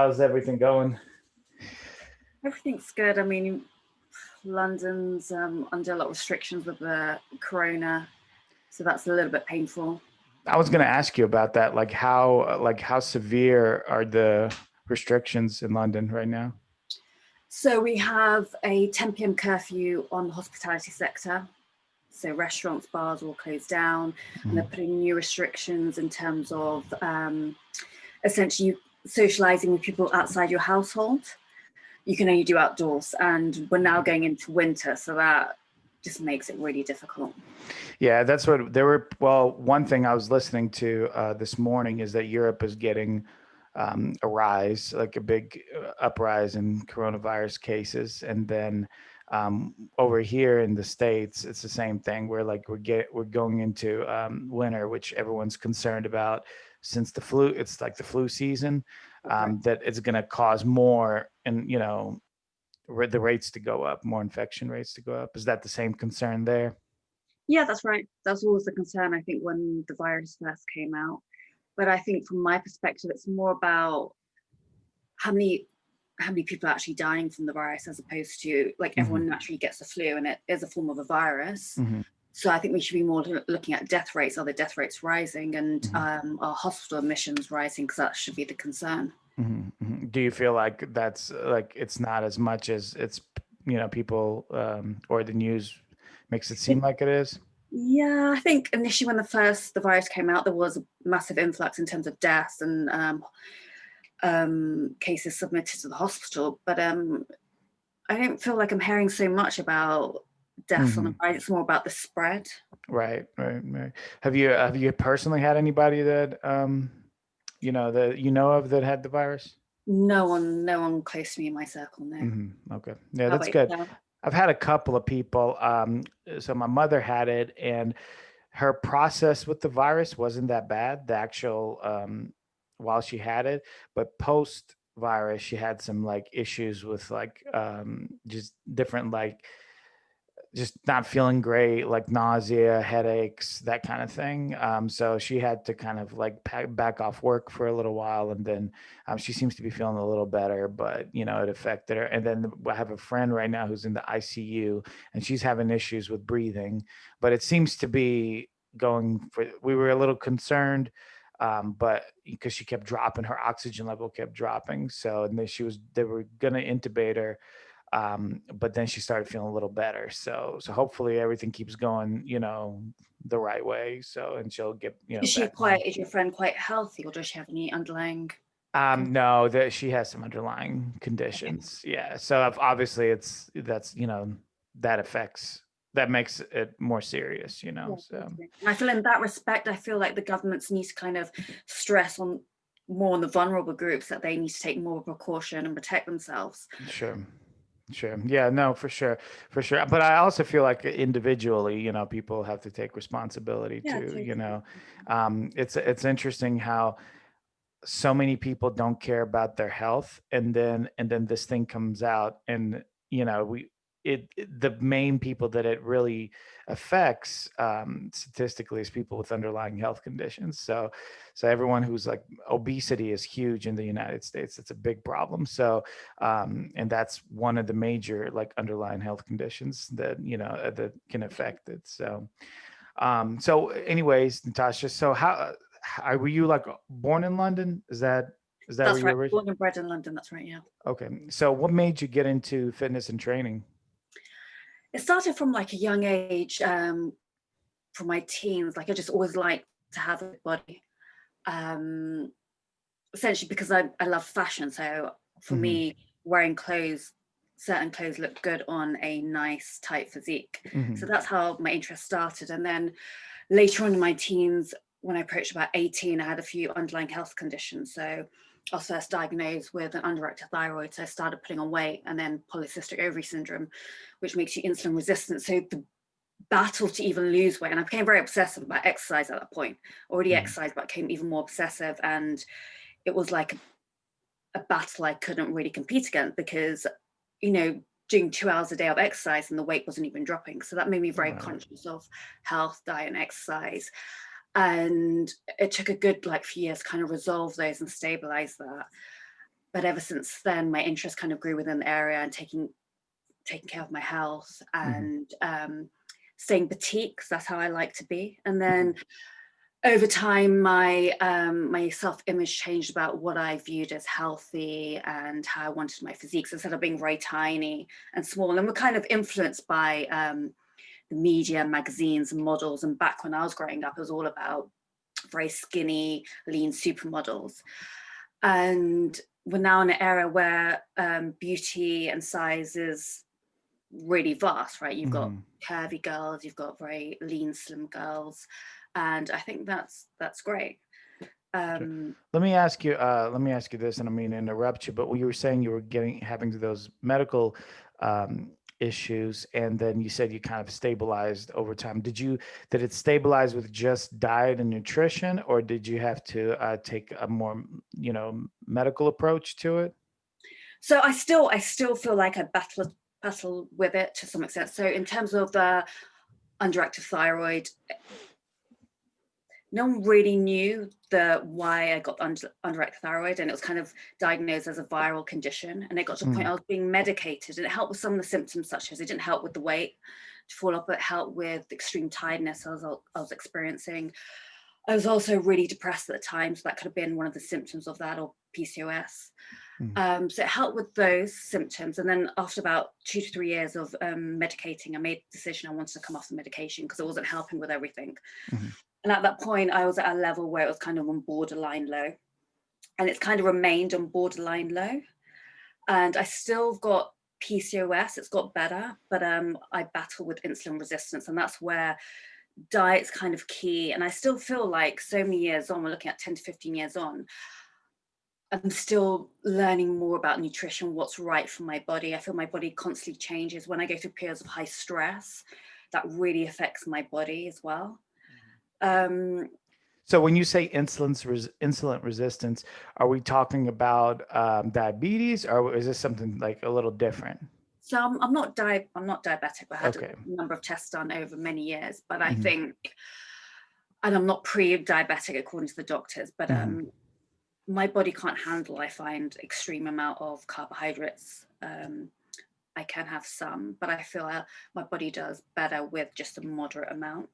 how's everything going? Everything's good. I mean, London's under a lot of restrictions with the corona, so that's a little bit painful. I was going to ask you about that. Like how severe are the restrictions in London right now? So we have a 10 p.m. curfew on the hospitality sector. So restaurants, bars all closed down, and they're putting new restrictions in terms of essentially socializing with people outside your household. You can only do outdoors, and we're now going into winter, so that just makes it really difficult. Yeah, that's what there were. Well, one thing I was listening to this morning is that Europe is getting a rise, like a big uprise in coronavirus cases, and then over here in the States, it's the same thing. We're going into winter, which everyone's concerned about since the flu. It's like the flu season, Right. that it's going to cause more, and the rates to go up, more infection rates to go up. Is that the same concern there? Yeah, that's right. That's always the concern, I think, when the virus first came out. But I think from my perspective, it's more about how many people are actually dying from the virus, as opposed to like everyone naturally gets the flu and it is a form of a virus. Hmm. So I think we should be more looking at death rates. Are the death rates rising, and are hospital admissions rising? Because that should be the concern. Do you feel like that's like it's not as much as it's people or the news makes it seem like it is? Yeah, I think initially when the virus came out, there was a massive influx in terms of deaths and cases submitted to the hospital. But I don't feel like I'm hearing so much about deaths on the Hmm. rise. It's more about the spread. Right, right, right. Have you personally had anybody that that you know of that had the virus? No one close to me in my circle, no. Okay, yeah, How that's about good. yourself? I've had a couple of people. So my mother had it, and her process with the virus wasn't that bad. The actual while she had it, but post virus, she had some like issues with like just different like just not feeling great, like nausea, headaches, that kind of thing. So she had to kind of like back off work for a little while, and then she seems to be feeling a little better, but it affected her. And then I have a friend right now who's in the ICU, and she's having issues with breathing, but it seems to be going for. We were a little concerned, but because she kept dropping, her oxygen level kept dropping. So and then they were gonna intubate her, but then she started feeling a little better. So hopefully everything keeps going, the right way. So and she'll get back on. Is your friend quite healthy, or does she have any underlying No, that she has some underlying okay. conditions. Yeah. So obviously that affects that makes it more serious. Yeah, So totally. And I feel in that respect, I feel like the governments need to kind of stress on more on the vulnerable groups, that they need to take more precaution and protect themselves. sure. Sure. Yeah, no, for sure. For sure. But I also feel like individually, people have to take responsibility Yeah, too, totally. it's interesting how so many people don't care about their health, and then this thing comes out, and we the main people that it really affects, statistically, is people with underlying health conditions. So everyone who's like, obesity is huge in the United States. It's a big problem. So and that's one of the major like underlying health conditions that that can affect it. So anyways, Natasha, so were you like born in London? Is that where That's you right. originally? Born and bred in London. That's right. Yeah. Okay. So what made you get into fitness and training? It started from like a young age, from my teens. Like I just always liked to have a body. Um, Essentially because I love fashion. So for Hmm. me, wearing certain clothes look good on a nice tight physique. So Hmm. that's how my interest started. And then later on in my teens, when I approached about 18, I had a few underlying health conditions. So I was first diagnosed with an underactive thyroid. So I started putting on weight, and then polycystic ovary syndrome, which makes you insulin resistant. So the battle to even lose weight, and I became very obsessive about exercise at that point. Already Hmm. exercised, but became even more obsessive. And it was like a battle I couldn't really compete against, because, doing 2 hours a day of exercise and the weight wasn't even dropping. So that made me very Right. conscious of health, diet, and exercise. And it took a good like few years to kind of resolve those and stabilize that. but ever since then, my interest kind of grew within the area and taking care of my health and staying petite, because that's how I like to be. And then over time, my self-image changed about what I viewed as healthy and how I wanted my physique. So instead of being very tiny and small, and we're kind of influenced by the media, magazines, and models. And back when I was growing up, it was all about very skinny, lean supermodels. And we're now in an era where beauty and size is really vast, right? You've got curvy girls, you've got very lean, slim girls, and I think that's great. Let me ask you. Let me ask you this, and I mean to interrupt you, but when you were saying you were having those medical issues, and then you said you kind of stabilized over time. Did it stabilize with just diet and nutrition, or did you have to take a more medical approach to it? So I still feel like I battle with it to some extent. So in terms of the underactive thyroid, no one really knew why I got underactive thyroid, and it was kind of diagnosed as a viral condition. And it got to the point I was being medicated, and it helped with some of the symptoms, such as it didn't help with the weight to fall off, but it helped with extreme tiredness I was experiencing. I was also really depressed at the time, so that could have been one of the symptoms of that, or PCOS. So it helped with those symptoms. And then after about 2 to 3 years of medicating, I made the decision I wanted to come off the medication because it wasn't helping with everything. And at that point, I was at a level where it was kind of on borderline low. And it's kind of remained on borderline low. And I still got PCOS, it's got better, but I battle with insulin resistance. And that's where diet's kind of key. And I still feel like so many years on, we're looking at 10 to 15 years on, I'm still learning more about nutrition, what's right for my body. I feel my body constantly changes. When I go through periods of high stress, that really affects my body as well. So when you say insulin resistance, are we talking about diabetes, or is this something like a little different? So I'm not diabetic. I had a number of tests done over many years, but I think, and I'm not pre-diabetic according to the doctors, but my body can't handle, I find, extreme amount of carbohydrates. I can have some, but I feel my body does better with just a moderate amount.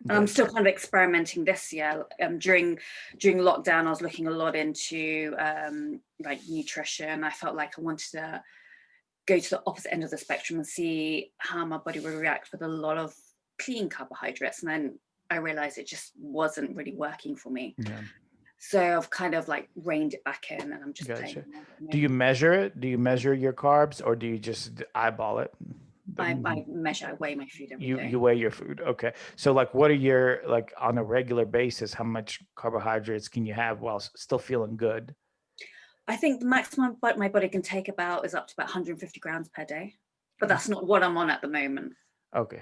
And I'm still kind of experimenting this year. During lockdown, I was looking a lot into like nutrition. I felt like I wanted to go to the opposite end of the spectrum and see how my body would react with a lot of clean carbohydrates. And then I realized it just wasn't really working for me. Yeah. So I've kind of like reined it back in, and I'm just playing. Do you measure it? Do you measure your carbs, or do you just eyeball it? I measure, I weigh my food every day. You weigh your food. Okay. So like, what are your, like on a regular basis, how much carbohydrates can you have while still feeling good? I think the maximum my body can take is up to about 150 grams per day, but that's not what I'm on at the moment. Okay.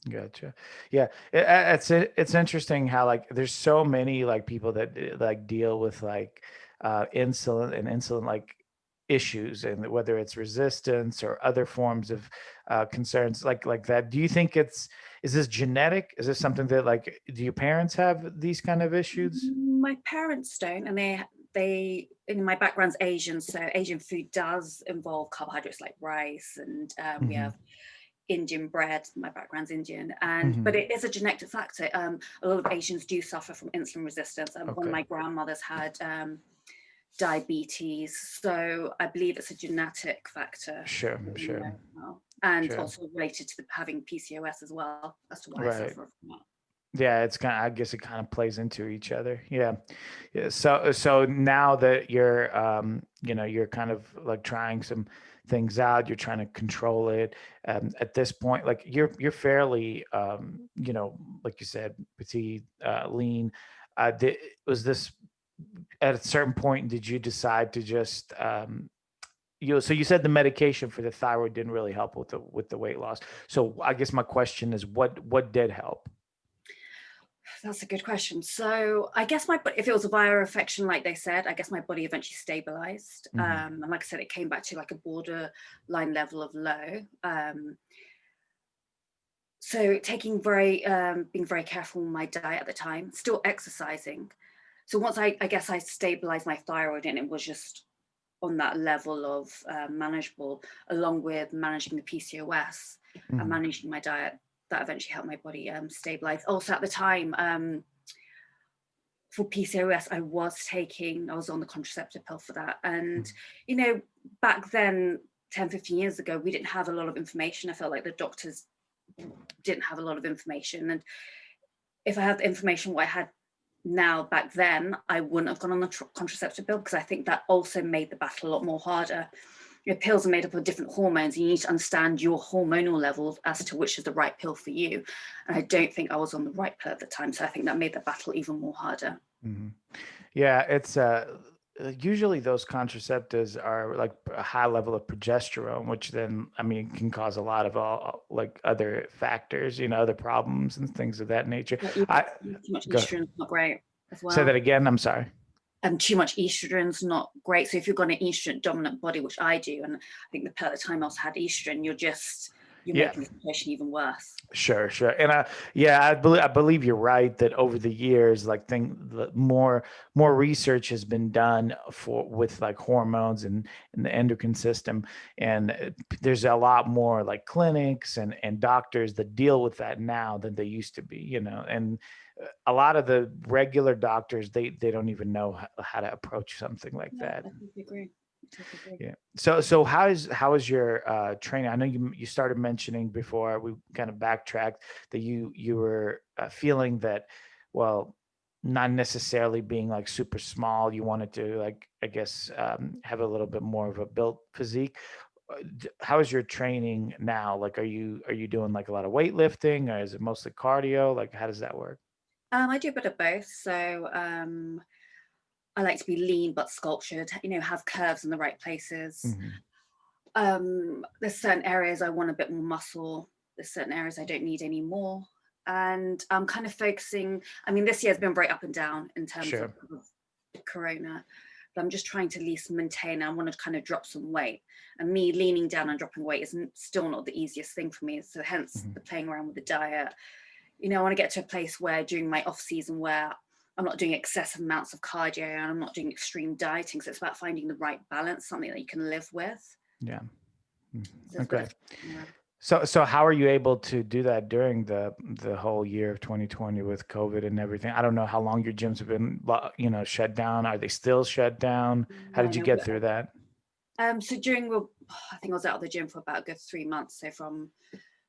Gotcha. Yeah. It's interesting how like there's so many like people that like deal with like insulin and insulin like issues, and whether it's resistance or other forms of concerns like that. Do you think is this genetic? Is this something that like, do your parents have these kind of issues? My parents don't, and they in my background's Asian, so Asian food does involve carbohydrates like rice, and we have Indian bread. My background's Indian, but it is a genetic factor. A lot of Asians do suffer from insulin resistance. One of my grandmothers had diabetes, so I believe it's a genetic factor. Sure. And also related to having PCOS as well, as to why I suffer from that. Yeah, it's kind of, I guess it kind of plays into each other. Yeah. So now that you're you're kind of like trying some things out, you're trying to control it. At this point, like you're fairly like you said, petite, lean. Was this at a certain point, did you decide to just so you said the medication for the thyroid didn't really help with the weight loss. So I guess my question is, what did help? That's a good question. So I guess if it was a viral infection, like they said, I guess my body eventually stabilized. And like I said, it came back to like a borderline level of low. So being very careful with my diet at the time, still exercising. So once I guess I stabilized my thyroid, and it was just on that level of manageable, along with managing the PCOS and managing my diet. That eventually helped my body stabilize. Also at the time, for PCOS, I was on the contraceptive pill for that. And, you know, back then, 10, 15 years ago, we didn't have a lot of information. I felt like the doctors didn't have a lot of information. And if I had the information what I had now back then, I wouldn't have gone on the contraceptive pill, because I think that also made the battle a lot more harder. Your pills are made up of different hormones, and you need to understand your hormonal levels as to which is the right pill for you. And I don't think I was on the right pill at the time. So I think that made the battle even more harder. Yeah, it's usually those contraceptives are like a high level of progesterone, which then, I mean, can cause a lot of like other factors, you know, other problems and things of that nature. Yeah, too much estrogen is not great as well. Say that again. I'm sorry. Too much estrogen's not great. So if you've got an estrogen dominant body, which I do, and I think the pill at the time also had estrogen, you're making the situation even worse. Sure. And I believe you're right that over the years, like more research has been done with like hormones and the endocrine system. And there's a lot more like clinics and doctors that deal with that now than they used to be, you know, and a lot of the regular doctors, they don't even know how to approach something like that. I totally agree. Yeah. So how is your training? I know you started mentioning before we kind of backtracked that you were feeling that, well, not necessarily being like super small. You wanted to, like, I guess, have a little bit more of a built physique. How is your training now? Like, are you doing like a lot of weightlifting, or is it mostly cardio? Like, how does that work? I do a bit of both. So I like to be lean but sculptured, you know, have curves in the right places. There's certain areas I want a bit more muscle. There's certain areas I don't need any more. And I'm kind of focusing, I mean, this year has been very up and down in terms of Corona, but I'm just trying to at least maintain. I want to kind of drop some weight, and me leaning down and dropping weight isn't still not the easiest thing for me. So hence the playing around with the diet. You know, I want to get to a place where during my off season where I'm not doing excessive amounts of cardio and I'm not doing extreme dieting. So it's about finding the right balance, something that you can live with. Yeah. So okay. So how are you able to do that during the whole year of 2020 with COVID and everything? I don't know how long your gyms have been, you know, shut down. Are they still shut down? How did you get through that? So I think I was out of the gym for about a good 3 months.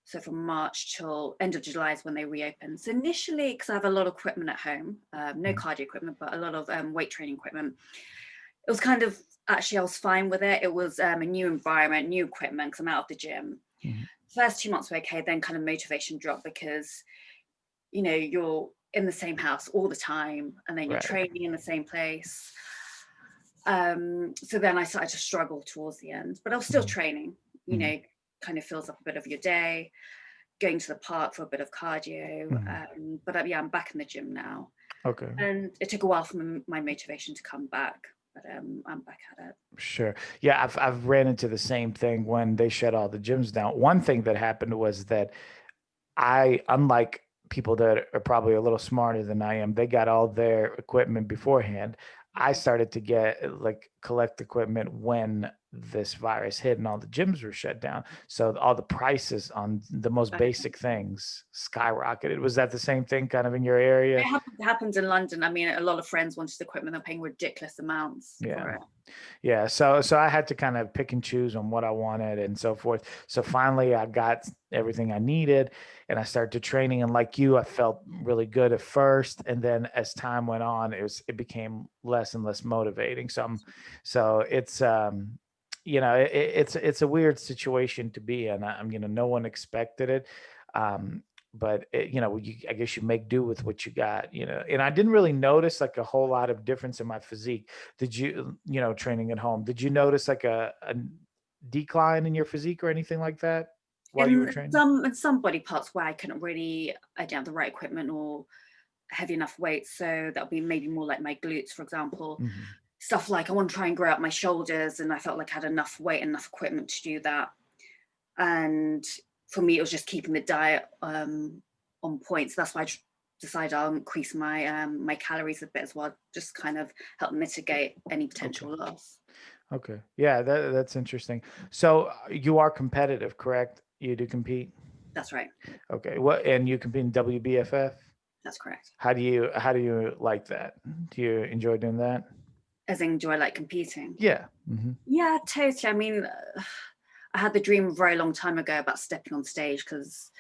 So from March till end of July is when they reopened. So initially, because I have a lot of equipment at home, no cardio equipment, but a lot of weight training equipment, it was kind of, actually, I was fine with it. It was a new environment, new equipment, because I'm out of the gym. First 2 months were okay, then kind of motivation dropped because, you know, you're in the same house all the time and then you're training in the same place. So then I started to struggle towards the end, but I was still training, you know, kind of fills up a bit of your day, going to the park for a bit of cardio. But I'm back in the gym now. Okay. And it took a while for my motivation to come back, but I'm back at it. Sure. Yeah, I've ran into the same thing when they shut all the gyms down. One thing that happened was that unlike people that are probably a little smarter than I am, they got all their equipment beforehand. I started to collect equipment when this virus hit and all the gyms were shut down. So all the prices on the most basic things skyrocketed. Was that the same thing kind of in your area? It happens in London. I mean, a lot of friends wanted equipment. They're paying ridiculous amounts for it. Yeah. So I had to kind of pick and choose on what I wanted and so forth. So finally I got everything I needed and I started training. And like you, I felt really good at first. And then as time went on, it became less and less motivating. So it's, you know, it's a weird situation to be in. You know, no one expected it. But you know, I guess you make do with what you got, you know. And I didn't really notice like a whole lot of difference in my physique. Did you, you know, training at home, did you notice like a decline in your physique or anything like that while you were training? In some body parts where I couldn't really, I didn't have the right equipment or heavy enough weight. So that'll be maybe more like my glutes, for example. Stuff like I want to try and grow out my shoulders, and I felt like I had enough weight, enough equipment to do that. And for me, it was just keeping the diet on point. So that's why I decided I'll increase my my calories a bit as well, just kind of help mitigate any potential loss. Okay. Yeah, that's interesting. So you are competitive, correct? You do compete? That's right. Okay. What, and you compete in WBFF? That's correct. How do you like that? Do you enjoy doing that? As in, do I like competing? Yeah. Hmm. Yeah, totally. I mean, I had the dream a very long time ago about stepping on stage because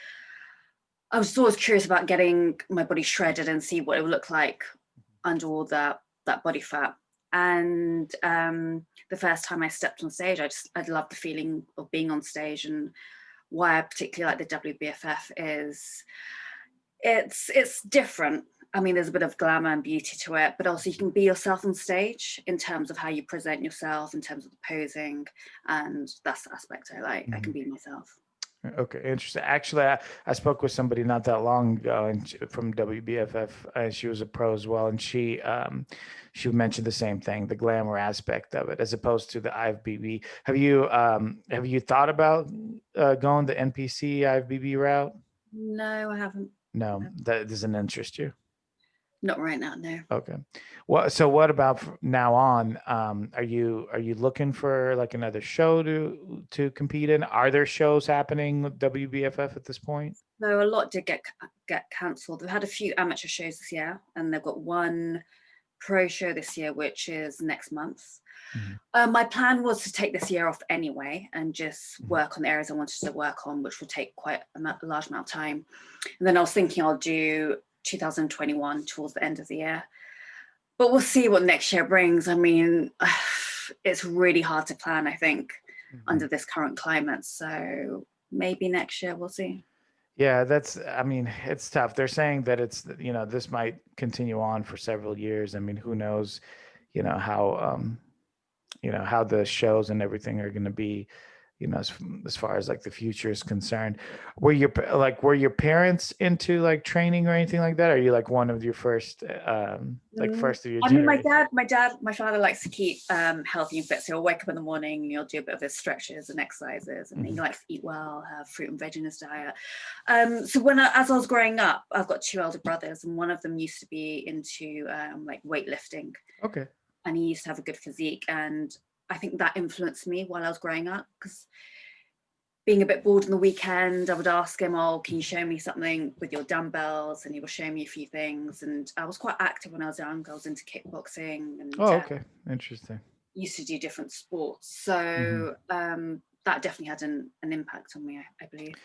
I was always curious about getting my body shredded and see what it would look like under all that body fat. And the first time I stepped on stage, I loved the feeling of being on stage. And why I particularly like the WBFF is it's different. I mean, there's a bit of glamour and beauty to it, but also you can be yourself on stage in terms of how you present yourself, in terms of the posing, and that's the aspect I like. I can Hmm. be myself. Okay, interesting. Actually, I spoke with somebody not that long ago, and from WBFF, and she was a pro as well, and she mentioned the same thing, the glamour aspect of it, as opposed to the IFBB. Have you thought about going the NPC IFBB route? No, I haven't. No, No, that doesn't interest you. not right now. No. Okay. So what about now on? Are you looking for like another show to compete in? Are there shows happening with WBFF at this point? So a lot did get cancelled. They've had a few amateur shows this year, and they've got one pro show this year, which is next month. Mhm, My plan was to take this year off anyway and just mhm, work on the areas I wanted to work on, which would take quite a large amount of time. And then I was thinking I'll do 2021 towards the end of the year. But we'll see what next year brings. I mean, it's really hard to plan, I think, mhm. under this current climate. So maybe next year we'll see. Yeah, I mean, it's tough. They're saying that this might continue on for several years. I mean, who knows, you know, how the shows and everything are going to be, as far as like the future is concerned. Were your parents into like training or anything like that? Are you like one of your first, like first of your I mean, generation? my father likes to keep healthy and fit. So he'll wake up in the morning and he'll do a bit of his stretches and exercises, and he Hmm. likes to eat well, have fruit and veg in his diet. So as I was growing up, I've got two elder brothers, and one of them used to be into like weightlifting, Okay. and he used to have a good physique, and I think that influenced me while I was growing up because being a bit bored on the weekend, I would ask him, "Oh, can you show me something with your dumbbells?" And he would show me a few things. And I was quite active when I was young. I was into kickboxing and Oh, okay. Interesting. used to do different sports. Hmm. So that definitely had an impact on me, I believe.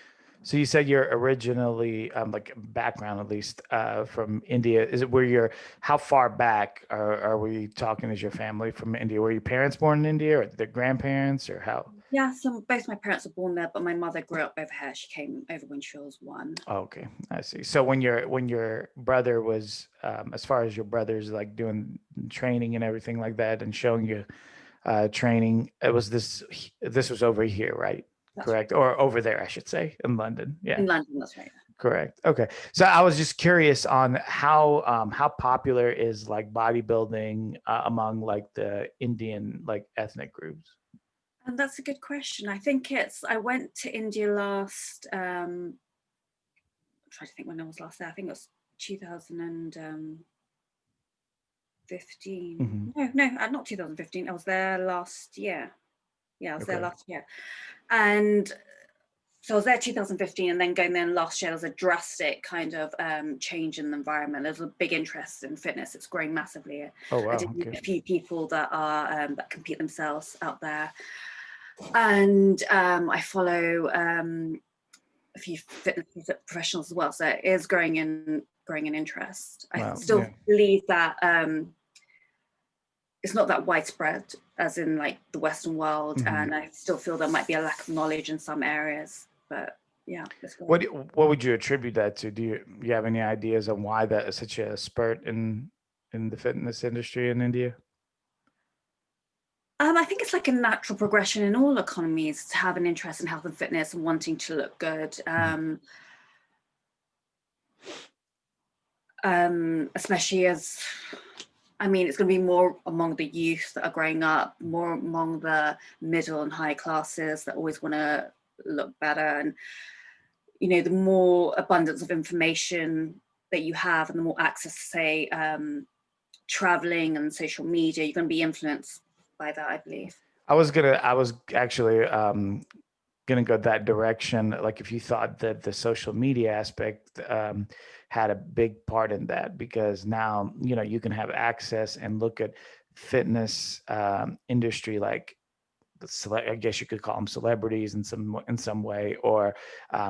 So you said you're originally, like background at least, from India. Is it where you're? How far back are we talking? Is your family from India? Were your parents born in India, or their grandparents, or how? Yeah, so both my parents were born there, but my mother grew up over here. She came over when she was one. Oh, okay, I see. So when your brother was, as far as your brother's like doing training and everything like that, and showing you training, this was over here, right? That's right. Correct, or over there, I should say, in London. Yeah. In London, that's right. Correct. Okay. So I was just curious on how popular is like bodybuilding among like the Indian like ethnic groups. And that's a good question. I went to India last, I'm trying to think when I was last there. I think it was 2015. Hmm. No, not 2015. I was there last year. Yeah, I was there Okay. last year. And so I was there 2015, and then going there last year, there was a drastic kind of change in the environment. There's a big interest in fitness. It's growing massively. Oh I wow. did meet Okay. a few people that compete themselves out there, and I follow a few fitness professionals as well. So it is growing in interest. I Wow. still Yeah. believe that it's not that widespread as in like the Western world, Hmm. and I still feel there might be a lack of knowledge in some areas. But yeah, it's What growing. do- what would you attribute that to? Do you have any ideas on why that is such a spurt in the fitness industry in India? I think it's like a natural progression in all economies to have an interest in health and fitness and wanting to look good. Mhm. Especially as I mean, it's going to be more among the youth that are growing up, more among the middle and high classes that always want to look better. And, the more abundance of information that you have and the more access to, say, traveling and social media, you're going to be influenced by that, I believe. I was actually gonna go that direction. Like if you thought that the social media aspect had a big part in that, because now, you know, you can have access and look at fitness industry like I guess you could call them celebrities in some way, or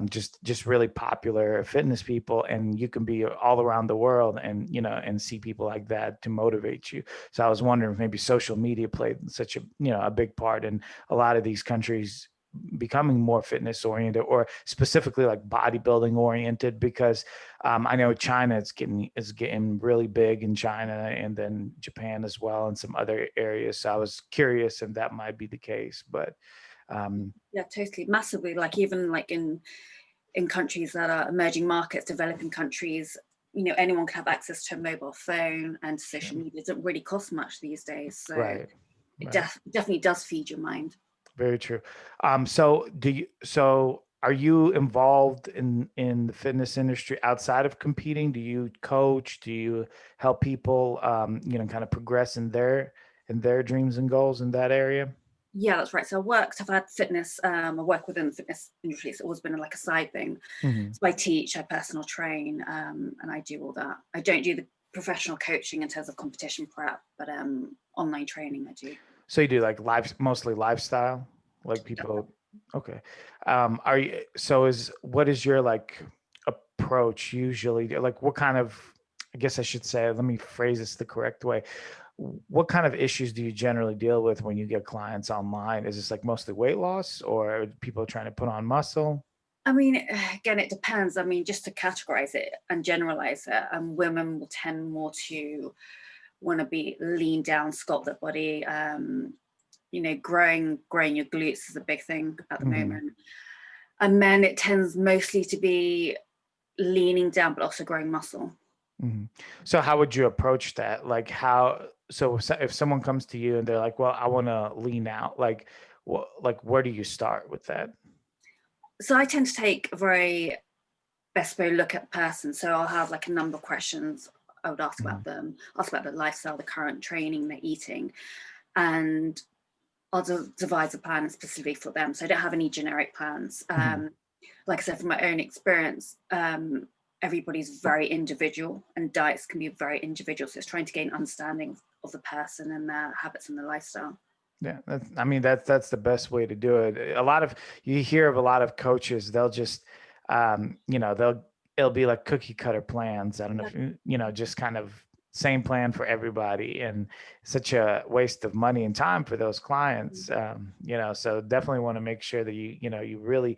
just really popular fitness people, and you can be all around the world, and you know, and see people like that to motivate you. So I was wondering if maybe social media played such a, you know, a big part in a lot of these countries becoming more fitness oriented, or specifically like bodybuilding oriented, because I know China is getting really big in China, and then Japan as well, and some other areas. So I was curious if that might be the case, but Yeah, totally, massively. Like even like in countries that are emerging markets, developing countries, you know, anyone can have access to a mobile phone, and social media doesn't really cost much these days. So right, it right, definitely does feed your mind. very true. So are you involved in the fitness industry outside of competing? Do you coach? Do you help people, you know, kind of progress in their dreams and goals in that area? Yeah, that's right. So I've had fitness, I work within the fitness industry. It's always been like a side thing. Hmm. So I teach, I personal train, and I do all that. I don't do the professional coaching in terms of competition prep, but online training I do. So you do like mostly lifestyle, like people. Okay. Are you, so is, what is your like approach usually? Like what kind of, I guess I should say, let me phrase this the correct way. What kind of issues do you generally deal with when you get clients online? Is this like mostly weight loss, or are people trying to put on muscle? I mean, again, it depends. I mean, just to categorize it and generalize it, women will tend more to want to be lean down, sculpt their body. You know, growing your glutes is a big thing at the Hmm. moment. And men, it tends mostly to be leaning down, but also growing muscle. Hmm. So how would you approach that? Like how, so if someone comes to you and they're like, well, I want to lean out, like, what, like, where do you start with that? So I tend to take a very bespoke look at the person. So I'll have like a number of questions I would ask about Mhm, them, ask about their lifestyle, the current training, their eating, and I'll devise a plan specifically for them. So I don't have any generic plans. mhm, Like I said, from my own experience, everybody's very individual, and diets can be very individual. So it's trying to gain understanding of the person and their habits and their lifestyle. yeah, I mean, that's the best way to do it. A lot of, you hear of a lot of coaches, they'll just, you know, it'll be like cookie cutter plans. I don't know Yeah. if you know, just kind of same plan for everybody, and such a waste of money and time for those clients. You know, so definitely want to make sure that you know, you really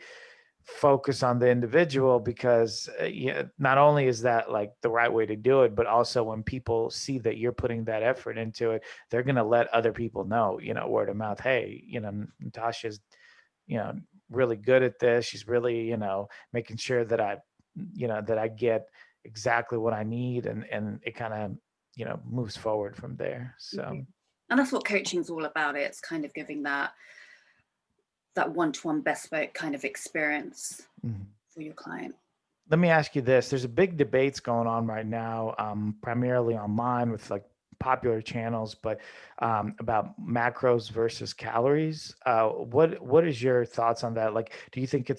focus on the individual, because yeah, not only is that like the right way to do it, but also when people see that you're putting that effort into it, they're going to let other people know, you know, word of mouth. Hey, you know, Natasha's, you know, really good at this. She's really, you know, making sure that you know, that I get exactly what I need, and it kind of, you know, moves forward from there. So, Mhm. And that's what coaching's all about. It's kind of giving that one-to-one bespoke kind of experience mhm. for your client. Let me ask you this. There's a big debates going on right now, primarily online with like popular channels, but about macros versus calories. What is your thoughts on that? Like, do you think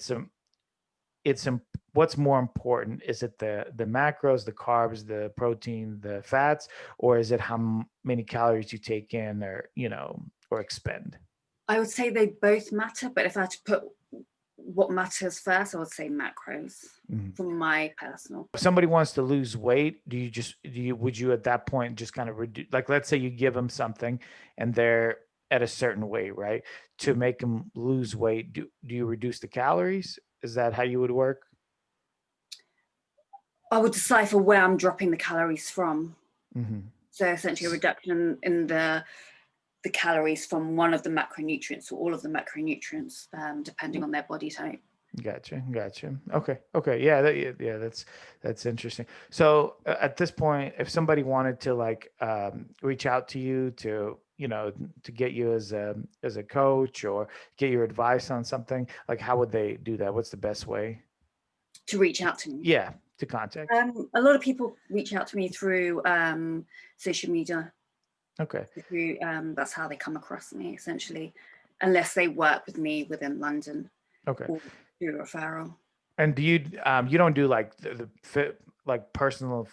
what's more important? Is it the macros, the carbs, the protein, the fats, or is it how many calories you take in, or you know, or expend? I would say they both matter, but if I had to put what matters first, I would say macros Mhm. from my personal. If somebody wants to lose weight, would you at that point just kind of reduce, like let's say you give them something and they're at a certain weight, right? To make them lose weight, do you reduce the calories? Is that how you would work? I would decipher where I'm dropping the calories from. Hmm. So essentially a reduction in the calories from one of the macronutrients or all of the macronutrients, depending on their body type. Gotcha, gotcha. Okay, okay, yeah, yeah, that's interesting. So at this point, if somebody wanted to like reach out to you to, you know, to get you as a coach, or get your advice on something, like how would they do that? What's the best way? To reach out to me. Yeah, to contact. A lot of people reach out to me through social media. Okay. That's how they come across me, essentially, unless they work with me within London Okay. or do a referral. And do you you don't do like like personal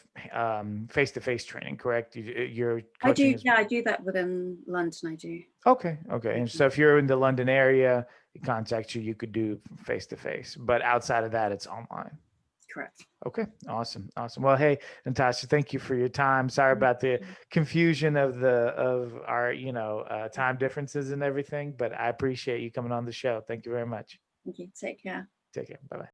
face-to-face training, correct? You're I do, coaching as yeah, I do that within London. I do. okay, okay. And so if you're in the London area, you contact you, you could do face-to-face, but outside of that, it's online. Correct. Okay, awesome, awesome. Well, hey, Natasha, thank you for your time. Sorry about the confusion of our time differences and everything, but I appreciate you coming on the show. Thank you very much. Thank you. Take care. Take care. Bye bye.